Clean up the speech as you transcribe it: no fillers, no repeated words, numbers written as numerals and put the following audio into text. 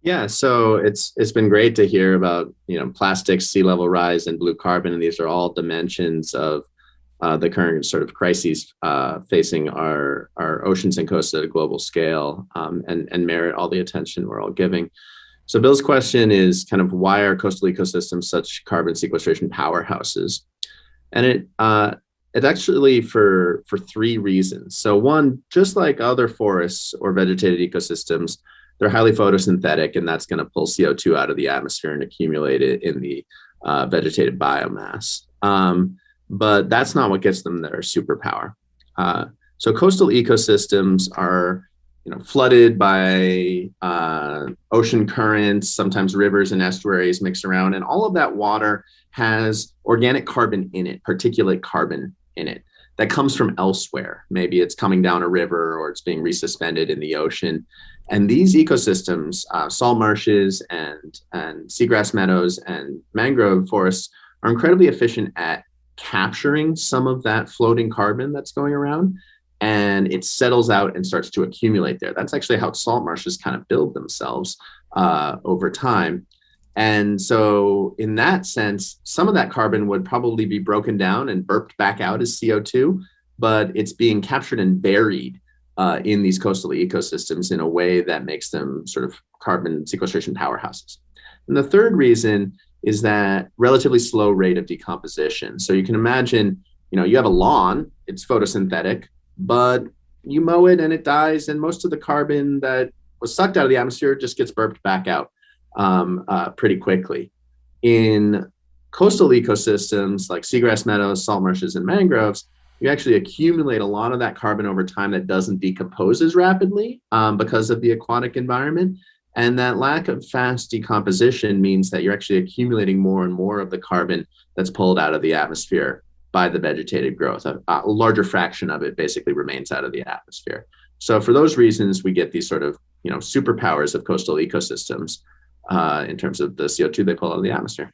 Yeah, so it's been great to hear about plastics, sea level rise, and blue carbon, and these are all dimensions of the current sort of crises facing our oceans and coasts at a global scale, and merit all the attention we're all giving. So Bill's question is kind of why are coastal ecosystems such carbon sequestration powerhouses? And it's actually for three reasons. So one, just like other forests or vegetated ecosystems, they're highly photosynthetic, and that's going to pull CO2 out of the atmosphere and accumulate it in the vegetative biomass. But that's not what gets them their superpower. So coastal ecosystems are flooded by ocean currents, sometimes rivers and estuaries mix around, and all of that water has organic carbon in it, particulate carbon in it that comes from elsewhere. Maybe it's coming down a river or it's being resuspended in the ocean. And these ecosystems, salt marshes and seagrass meadows and mangrove forests, are incredibly efficient at capturing some of that floating carbon that's going around, and it settles out and starts to accumulate there. That's actually how salt marshes kind of build themselves over time. And so in that sense, some of that carbon would probably be broken down and burped back out as CO2, but it's being captured and buried in these coastal ecosystems in a way that makes them sort of carbon sequestration powerhouses. And the third reason is that relatively slow rate of decomposition. So you can imagine, you have a lawn, it's photosynthetic, but you mow it and it dies, and most of the carbon that was sucked out of the atmosphere just gets burped back out pretty quickly. In coastal ecosystems like seagrass meadows, salt marshes, and mangroves, you actually accumulate a lot of that carbon over time that doesn't decompose as rapidly because of the aquatic environment. And that lack of fast decomposition means that you're actually accumulating more and more of the carbon that's pulled out of the atmosphere by the vegetative growth. A larger fraction of it basically remains out of the atmosphere. So for those reasons, we get these sort of superpowers of coastal ecosystems in terms of the CO2 they pull out of the atmosphere.